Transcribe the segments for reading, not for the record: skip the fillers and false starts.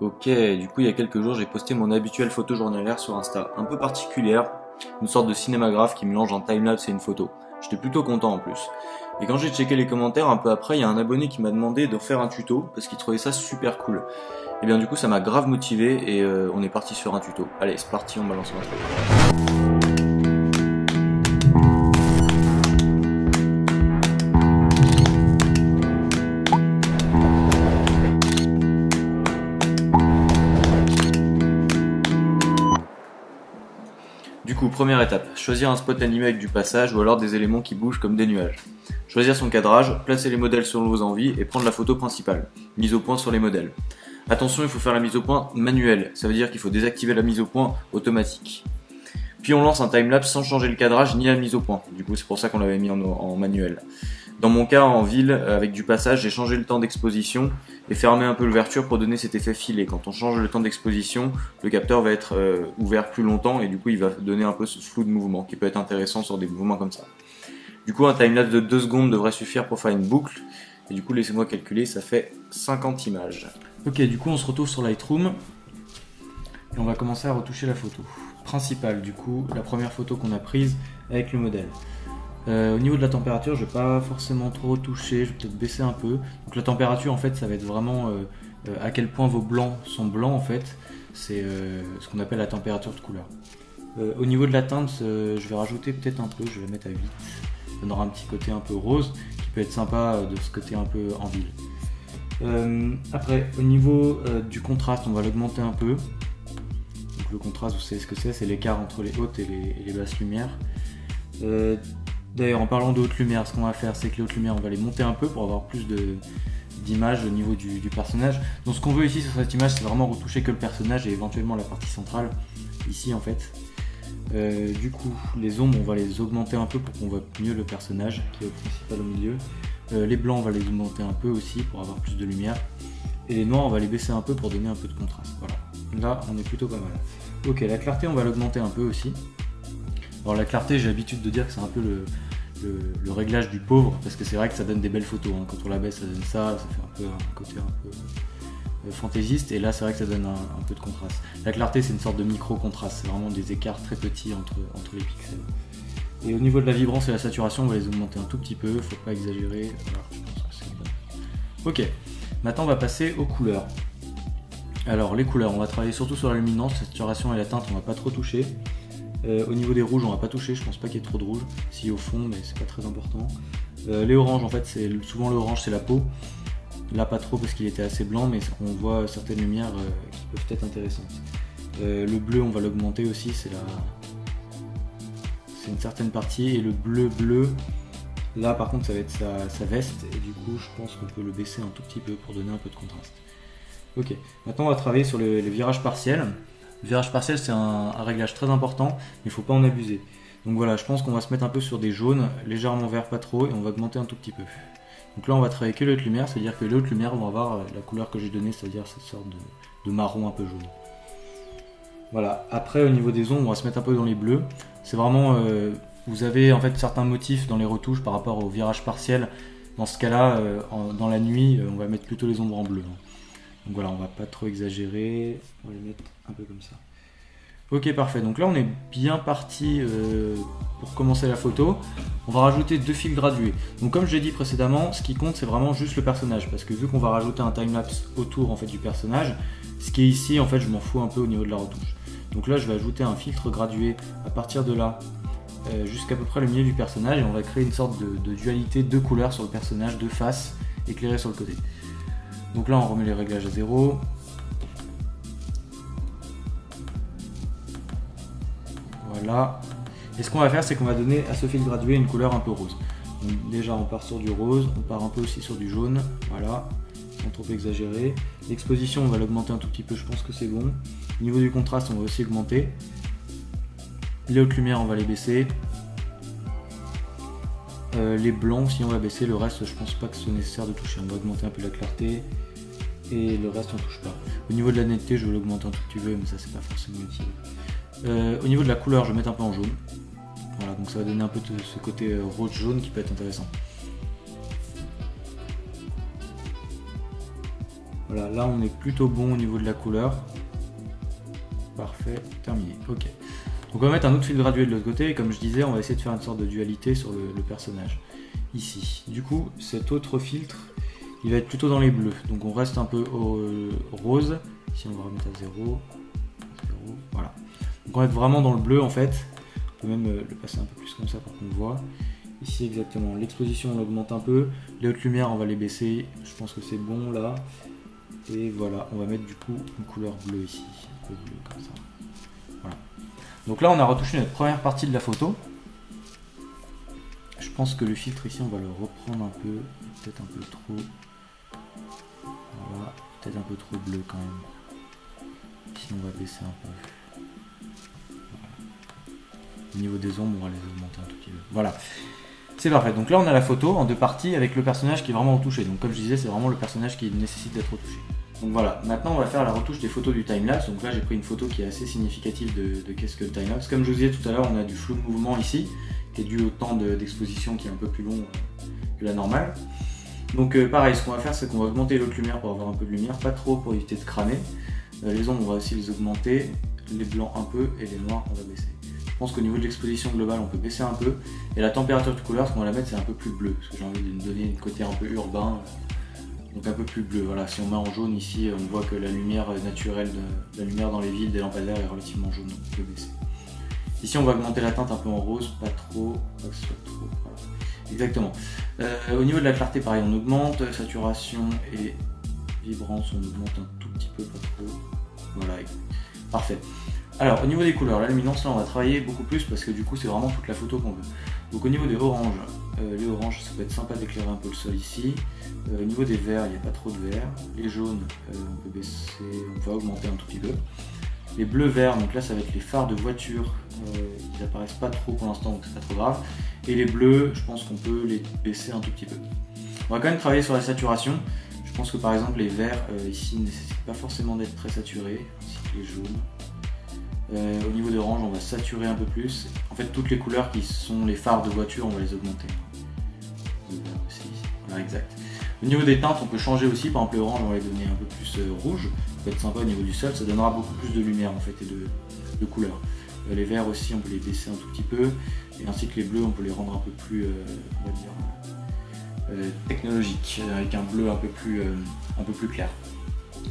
Ok, du coup il y a quelques jours j'ai posté mon habituelle photo journalière sur Insta, un peu particulière, une sorte de cinémagraphe qui mélange un timelapse et une photo. J'étais plutôt content en plus. Et quand j'ai checké les commentaires un peu après, il y a un abonné qui m'a demandé de faire un tuto parce qu'il trouvait ça super cool. Et bien du coup ça m'a grave motivé et on est parti sur un tuto. Allez c'est parti, on balance l'intro. Du coup, première étape, choisir un spot animé avec du passage ou alors des éléments qui bougent comme des nuages. Choisir son cadrage, placer les modèles selon vos envies et prendre la photo principale. Mise au point sur les modèles. Attention, il faut faire la mise au point manuelle, ça veut dire qu'il faut désactiver la mise au point automatique. Puis on lance un timelapse sans changer le cadrage ni la mise au point. Du coup, c'est pour ça qu'on l'avait mis en manuel. Dans mon cas, en ville, avec du passage, j'ai changé le temps d'exposition et fermé un peu l'ouverture pour donner cet effet filé. Quand on change le temps d'exposition, le capteur va être ouvert plus longtemps et du coup, il va donner un peu ce flou de mouvement qui peut être intéressant sur des mouvements comme ça. Du coup, un timelapse de 2 secondes devrait suffire pour faire une boucle. Et du coup, laissez-moi calculer, ça fait 50 images. Ok, du coup, on se retrouve sur Lightroom et on va commencer à retoucher la photo principale. Du coup, la première photo qu'on a prise avec le modèle. Au niveau de la température, je vais pas forcément trop retoucher, je vais peut-être baisser un peu. Donc la température en fait ça va être vraiment à quel point vos blancs sont blancs en fait. C'est ce qu'on appelle la température de couleur. Au niveau de la teinte, je vais rajouter peut-être un peu, je vais la mettre à 8. Ça donnera un petit côté un peu rose qui peut être sympa de ce côté un peu en ville. Après, au niveau du contraste, on va l'augmenter un peu. Donc le contraste, vous savez ce que c'est l'écart entre les hautes et les basses lumières. D'ailleurs, en parlant de haute lumière, ce qu'on va faire, c'est que les hautes lumières, on va les monter un peu pour avoir plus d'images au niveau du personnage. Donc ce qu'on veut ici sur cette image, c'est vraiment retoucher que le personnage et éventuellement la partie centrale, ici en fait. Du coup, les ombres, on va les augmenter un peu pour qu'on voit mieux le personnage qui est au principal au milieu. Les blancs, on va les augmenter un peu aussi pour avoir plus de lumière. Et les noirs, on va les baisser un peu pour donner un peu de contraste. Voilà. Là, on est plutôt pas mal. Ok, la clarté, on va l'augmenter un peu aussi. Alors la clarté, j'ai l'habitude de dire que c'est un peu le réglage du pauvre, parce que c'est vrai que ça donne des belles photos, hein. Quand on la baisse, ça donne ça fait un côté un peu fantaisiste, et là c'est vrai que ça donne un peu de contraste. La clarté, c'est une sorte de micro-contraste, c'est vraiment des écarts très petits entre les pixels. Et au niveau de la vibrance et la saturation, on va les augmenter un tout petit peu, faut pas exagérer. Voilà, je pense que c'est bon. Ok, maintenant on va passer aux couleurs. Alors les couleurs, on va travailler surtout sur la luminance, la saturation et la teinte, on va pas trop toucher. Au niveau des rouges, on va pas toucher, je pense pas qu'il y ait trop de rouge, si au fond, mais c'est pas très important. Les oranges, en fait, souvent l'orange c'est la peau. Là pas trop parce qu'il était assez blanc, mais on voit certaines lumières qui peuvent être intéressantes. Le bleu, on va l'augmenter aussi, c'est une certaine partie, et le bleu, là par contre ça va être sa veste, et du coup je pense qu'on peut le baisser un tout petit peu pour donner un peu de contraste. Ok, maintenant on va travailler sur les virages partiels. Le virage partiel, c'est un réglage très important, mais il ne faut pas en abuser. Donc voilà, je pense qu'on va se mettre un peu sur des jaunes, légèrement verts, pas trop, et on va augmenter un tout petit peu. Donc là, on va travailler que les hautes lumières, c'est-à-dire que les hautes lumières vont avoir la couleur que j'ai donnée, c'est-à-dire cette sorte de marron un peu jaune. Voilà, après au niveau des ombres, on va se mettre un peu dans les bleus. C'est vraiment, vous avez en fait certains motifs dans les retouches par rapport au virage partiel. Dans ce cas-là, dans la nuit, on va mettre plutôt les ombres en bleu. Donc voilà, on va pas trop exagérer, on va les mettre un peu comme ça. Ok, parfait, donc là on est bien parti pour commencer la photo. On va rajouter 2 fils gradués. Donc comme je l'ai dit précédemment, ce qui compte c'est vraiment juste le personnage, parce que vu qu'on va rajouter un timelapse autour en fait, du personnage, ce qui est ici en fait je m'en fous un peu au niveau de la retouche. Donc là je vais ajouter un filtre gradué à partir de là jusqu'à peu près le milieu du personnage, et on va créer une sorte de dualité, 2 couleurs sur le personnage, 2 faces éclairées sur le côté. Donc là on remet les réglages à 0. Voilà. Et ce qu'on va faire, c'est qu'on va donner à ce fil gradué une couleur un peu rose. Donc déjà on part sur du rose, on part un peu aussi sur du jaune. Voilà, sans trop exagérer. L'exposition on va l'augmenter un tout petit peu, je pense que c'est bon. Au niveau du contraste on va aussi augmenter. Les hautes lumières on va les baisser. Les blancs aussi on va baisser, le reste je pense pas que ce soit nécessaire de toucher. On va augmenter un peu la clarté et le reste on touche pas. Au niveau de la netteté je vais l'augmenter un tout petit peu, mais ça c'est pas forcément utile. Au niveau de la couleur je vais mettre un peu en jaune. Voilà, donc ça va donner un peu de ce côté rose jaune qui peut être intéressant. Voilà, là on est plutôt bon au niveau de la couleur. Parfait, terminé, ok. Donc on va mettre un autre fil gradué de l'autre côté, et comme je disais, on va essayer de faire une sorte de dualité sur le personnage. Ici. Du coup, cet autre filtre, il va être plutôt dans les bleus. Donc on reste un peu au rose. Ici on va remettre à 0. Voilà. Donc on va être vraiment dans le bleu en fait. On peut même le passer un peu plus comme ça pour qu'on voit. Ici exactement, l'exposition on l'augmente un peu. Les hautes lumières on va les baisser. Je pense que c'est bon là. Et voilà, on va mettre du coup une couleur bleue ici. Un peu bleu comme ça. Voilà. Donc là on a retouché notre première partie de la photo. Je pense que le filtre ici on va le reprendre un peu. Peut-être un peu trop. Voilà, peut-être un peu trop bleu quand même. Ici on va baisser un peu. Au niveau des ombres, on va les augmenter un tout petit peu. Voilà, c'est parfait. Donc là, on a la photo en deux parties avec le personnage qui est vraiment retouché. Donc comme je disais, c'est vraiment le personnage qui nécessite d'être retouché. Donc voilà, maintenant on va faire la retouche des photos du timelapse. Donc là, j'ai pris une photo qui est assez significative de qu'est-ce que le timelapse. Comme je vous disais tout à l'heure, on a du flou de mouvement ici, qui est dû au temps d'exposition qui est un peu plus long que la normale. Donc pareil, ce qu'on va faire, c'est qu'on va augmenter l'autre lumière pour avoir un peu de lumière, pas trop pour éviter de cramer. Les ombres, on va aussi les augmenter, les blancs un peu et les noirs, on va baisser. Je pense qu'au niveau de l'exposition globale, on peut baisser un peu. Et la température de couleur, ce qu'on va la mettre, c'est un peu plus bleu. Parce que j'ai envie de donner un côté un peu urbain. Donc un peu plus bleu. Voilà, si on met en jaune ici, on voit que la lumière naturelle, la lumière dans les villes des lampadaires est relativement jaune. Donc on peut baisser. Ici, on va augmenter la teinte un peu en rose, pas trop, pas que ce soit trop. Voilà. Exactement. Au niveau de la clarté, pareil, on augmente. Saturation et vibrance, on augmente un tout petit peu, pas trop. Voilà, parfait. Alors au niveau des couleurs, la luminance là on va travailler beaucoup plus parce que du coup c'est vraiment toute la photo qu'on veut. Donc au niveau des oranges, les oranges ça peut être sympa d'éclairer un peu le sol ici. Au niveau des verts, il n'y a pas trop de verts. Les jaunes, on peut baisser, on va augmenter un tout petit peu. Les bleus verts, donc là ça va être les phares de voiture, ils apparaissent pas trop pour l'instant donc c'est pas trop grave. Et les bleus, je pense qu'on peut les baisser un tout petit peu. On va quand même travailler sur la saturation. Je pense que par exemple les verts ici ne nécessitent pas forcément d'être très saturés, ainsi que les jaunes. Au niveau de orange, on va saturer un peu plus. En fait, toutes les couleurs qui sont les phares de voiture, on va les augmenter. Voilà, exact. Au niveau des teintes, on peut changer aussi. Par exemple, les oranges, on va les donner un peu plus rouge. Ça peut être sympa au niveau du sol. Ça donnera beaucoup plus de lumière en fait et de couleurs. Les verts aussi, on peut les baisser un tout petit peu. Et ainsi que les bleus, on peut les rendre un peu plus, on va dire, technologiques, avec un bleu un peu plus clair.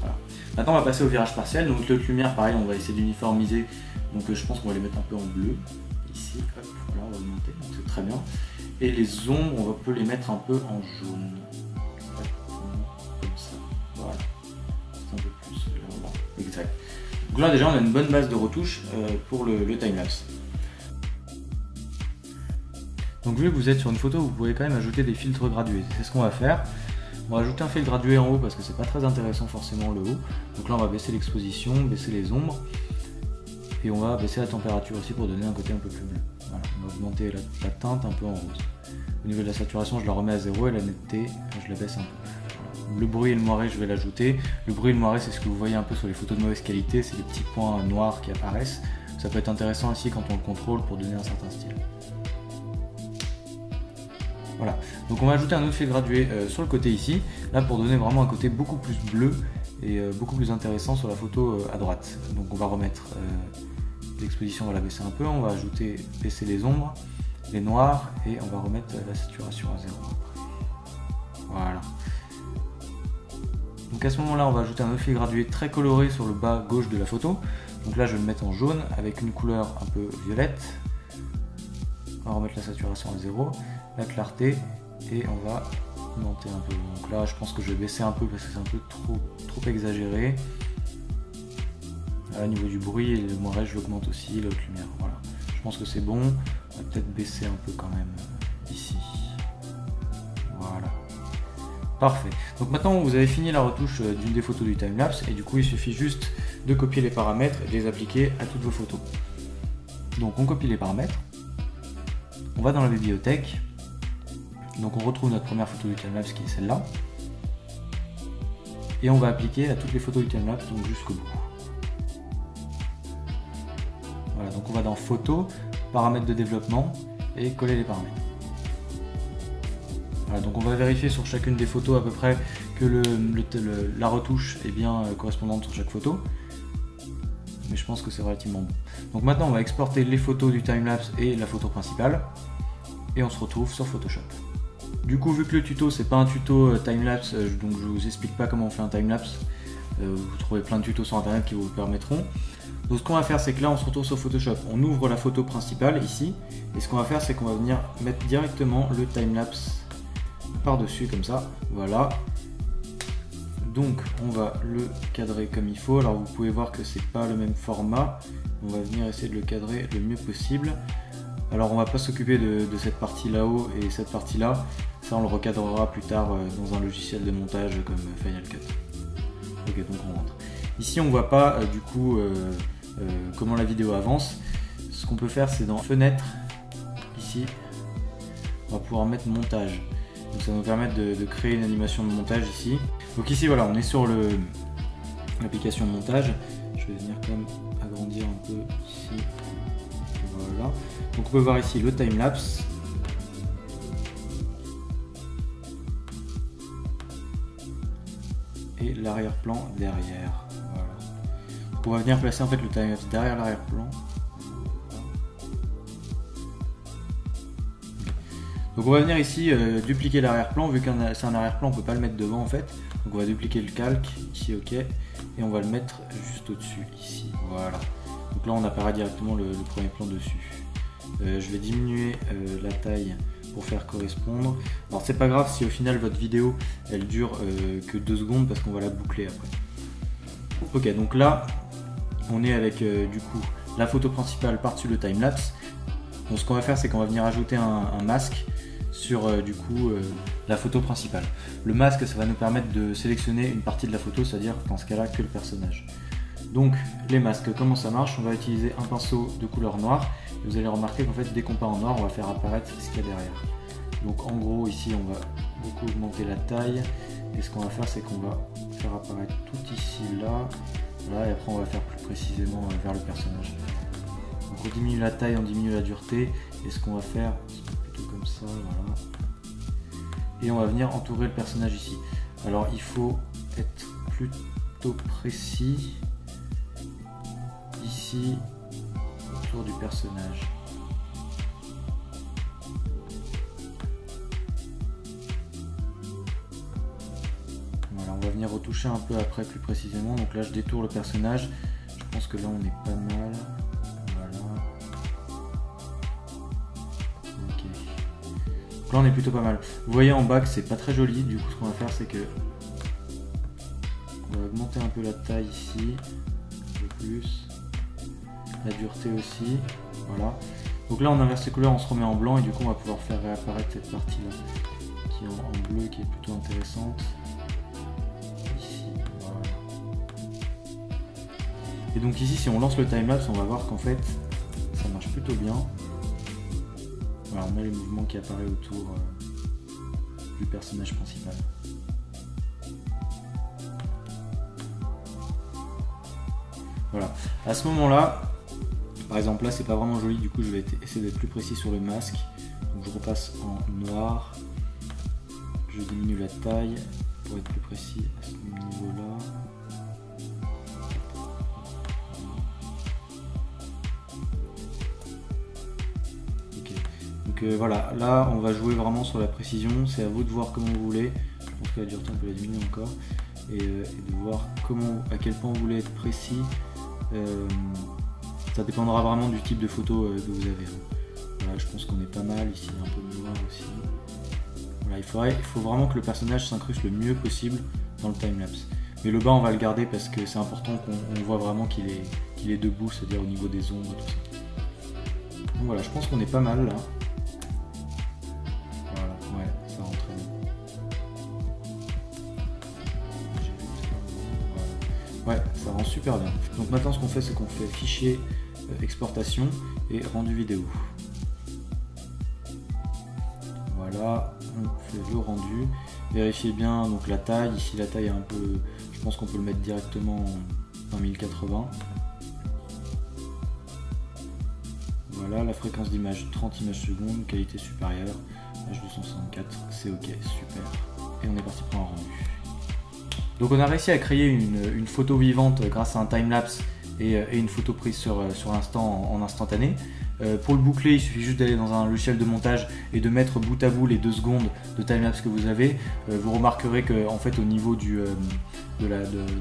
Voilà. Maintenant on va passer au virage partiel, donc l'autre lumière pareil on va essayer d'uniformiser, donc je pense qu'on va les mettre un peu en bleu, ici, hop, voilà on va augmenter, donc c'est très bien. Et les ombres on peut les mettre un peu en jaune, comme ça, voilà, c'est un peu plus là, exact. Donc là déjà on a une bonne base de retouche pour le timelapse. Donc vu que vous êtes sur une photo, vous pouvez quand même ajouter des filtres gradués, c'est ce qu'on va faire. On va ajouter un fil gradué en haut parce que c'est pas très intéressant forcément le haut. Donc là on va baisser l'exposition, baisser les ombres et on va baisser la température aussi pour donner un côté un peu plus bleu. Voilà, on va augmenter la teinte un peu en rose. Au niveau de la saturation je la remets à 0 et la netteté je la baisse un peu. Voilà. Le bruit et le moiré je vais l'ajouter. Le bruit et le moiré c'est ce que vous voyez un peu sur les photos de mauvaise qualité, c'est les petits points noirs qui apparaissent. Ça peut être intéressant aussi quand on le contrôle pour donner un certain style. Voilà, donc on va ajouter un autre fil gradué sur le côté ici, là pour donner vraiment un côté beaucoup plus bleu et beaucoup plus intéressant sur la photo à droite. Donc on va remettre l'exposition, on va la baisser un peu, on va baisser les ombres, les noirs et on va remettre la saturation à 0. Voilà. Donc à ce moment-là, on va ajouter un autre fil gradué très coloré sur le bas gauche de la photo. Donc là je vais le mettre en jaune avec une couleur un peu violette. On va remettre la saturation à 0. La clarté et on va monter un peu. Donc là je pense que je vais baisser un peu parce que c'est un peu trop exagéré. Là, au niveau du bruit et le moiré je l'augmente aussi, l'autre lumière. Voilà. Je pense que c'est bon. On va peut-être baisser un peu quand même ici. Voilà. Parfait. Donc maintenant vous avez fini la retouche d'une des photos du timelapse et du coup il suffit juste de copier les paramètres et de les appliquer à toutes vos photos. Donc on copie les paramètres. On va dans la bibliothèque. Donc on retrouve notre première photo du timelapse qui est celle-là. Et on va appliquer à toutes les photos du timelapse, donc jusqu'au bout. Voilà, donc on va dans photos, paramètres de développement et coller les paramètres. Voilà, donc on va vérifier sur chacune des photos à peu près que la retouche est bien correspondante sur chaque photo. Mais je pense que c'est relativement bon. Donc maintenant on va exporter les photos du timelapse et la photo principale. Et on se retrouve sur Photoshop. Du coup, vu que le tuto c'est pas un tuto timelapse, donc je vous explique pas comment on fait un timelapse. Vous trouvez plein de tutos sur internet qui vous le permettront. Donc ce qu'on va faire, c'est que là on se retrouve sur Photoshop, on ouvre la photo principale ici, et ce qu'on va faire, c'est qu'on va venir mettre directement le timelapse par-dessus comme ça, voilà. Donc on va le cadrer comme il faut. Alors vous pouvez voir que c'est pas le même format, on va venir essayer de le cadrer le mieux possible. Alors on va pas s'occuper de cette partie là-haut et cette partie là, ça on le recadrera plus tard dans un logiciel de montage comme Final Cut. Ok, donc on rentre. Ici on voit pas du coup comment la vidéo avance. Ce qu'on peut faire, c'est dans Fenêtre, ici, on va pouvoir mettre montage. Donc ça va nous permettre de créer une animation de montage ici. Donc ici voilà, on est sur l'application montage. Je vais venir quand même agrandir un peu ici. Voilà. Donc on peut voir ici le timelapse. Et l'arrière-plan derrière. Voilà. Donc on va venir placer en fait le timelapse derrière l'arrière-plan. Donc on va venir ici dupliquer l'arrière-plan, vu que c'est un arrière-plan, on ne peut pas le mettre devant en fait. Donc on va dupliquer le calque, ici ok, et on va le mettre juste au-dessus, ici, voilà. Donc là on apparaît directement le premier plan dessus. Je vais diminuer la taille pour faire correspondre. Alors c'est pas grave si au final votre vidéo elle dure que 2 secondes parce qu'on va la boucler après. Ok, donc là on est avec du coup la photo principale par-dessus le timelapse. Donc ce qu'on va faire, c'est qu'on va venir ajouter un masque sur du coup la photo principale. Le masque, ça va nous permettre de sélectionner une partie de la photo, c'est-à-dire dans ce cas-là que le personnage. Donc les masques, comment ça marche? On va utiliser un pinceau de couleur noire et vous allez remarquer qu'en fait dès qu'on peint en noir, on va faire apparaître ce qu'il y a derrière. Donc en gros ici on va beaucoup augmenter la taille et ce qu'on va faire, c'est qu'on va faire apparaître tout ici là, et après on va faire plus précisément vers le personnage. Donc on diminue la taille, on diminue la dureté, et ce qu'on va faire, c'est plutôt comme ça, voilà. Et on va venir entourer le personnage ici. Alors il faut être plutôt précis ici autour du personnage. Voilà, on va venir retoucher un peu après plus précisément. Donc là je détourne le personnage. Je pense que là on est pas mal. Donc là on est plutôt pas mal. Vous voyez en bas que c'est pas très joli, du coup ce qu'on va faire, c'est que on va augmenter un peu la taille ici, un peu plus, la dureté aussi, voilà. Donc là on inverse les couleurs, on se remet en blanc et du coup on va pouvoir faire réapparaître cette partie là qui est en bleu, qui est plutôt intéressante. Ici, voilà. Et donc ici si on lance le timelapse, on va voir qu'en fait ça marche plutôt bien. Voilà, on a les mouvements qui apparaissent autour du personnage principal. Voilà, à ce moment-là, par exemple là c'est pas vraiment joli, du coup je vais essayer d'être plus précis sur le masque. Donc je repasse en noir, je diminue la taille pour être plus précis à ce niveau-là. Donc voilà, là on va jouer vraiment sur la précision, c'est à vous de voir comment vous voulez. Je pense que la dureté on peut la diminuer encore, et de voir à quel point vous voulez être précis. Ça dépendra vraiment du type de photo que vous avez. Voilà, je pense qu'on est pas mal, ici un peu de noir aussi. Voilà, il faut vraiment que le personnage s'incruste le mieux possible dans le timelapse. Mais le bas on va le garder parce que c'est important qu'on voit vraiment qu'il est debout, c'est-à-dire au niveau des ombres et tout ça. Donc voilà, je pense qu'on est pas mal là. Ouais, ça rend super bien. Donc maintenant ce qu'on fait, c'est qu'on fait fichier, exportation et rendu vidéo. Voilà, on fait le rendu. Vérifiez bien donc la taille. Ici la taille est un peu, je pense qu'on peut le mettre directement en 1080. Voilà, la fréquence d'image 30 images secondes, qualité supérieure, H264, c'est ok, super. Et on est parti pour un rendu. Donc on a réussi à créer une photo vivante grâce à un timelapse et une photo prise sur l'instant en instantané. Pour le boucler, il suffit juste d'aller dans un logiciel de montage et de mettre bout à bout les 2 secondes de timelapse que vous avez. Vous remarquerez que en fait, au niveau de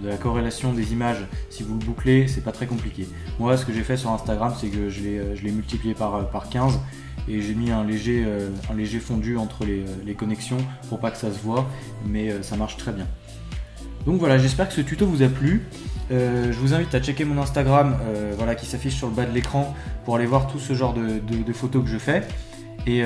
la corrélation des images, si vous le bouclez, c'est pas très compliqué. Moi, ce que j'ai fait sur Instagram, c'est que je l'ai multiplié par 15 et j'ai mis un léger fondu entre les connexions pour pas que ça se voit, mais ça marche très bien. Donc voilà, j'espère que ce tuto vous a plu. Je vous invite à checker mon Instagram qui s'affiche sur le bas de l'écran pour aller voir tout ce genre de photos que je fais. Et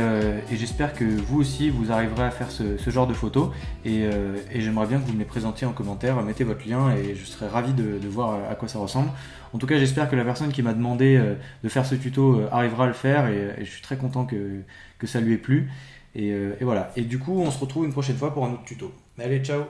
j'espère que vous aussi vous arriverez à faire ce genre de photos. Et j'aimerais bien que vous me les présentiez en commentaire. Mettez votre lien et je serais ravi de voir à quoi ça ressemble. En tout cas, j'espère que la personne qui m'a demandé de faire ce tuto arrivera à le faire et je suis très content que ça lui ait plu. Et voilà. Et du coup, on se retrouve une prochaine fois pour un autre tuto. Allez, ciao!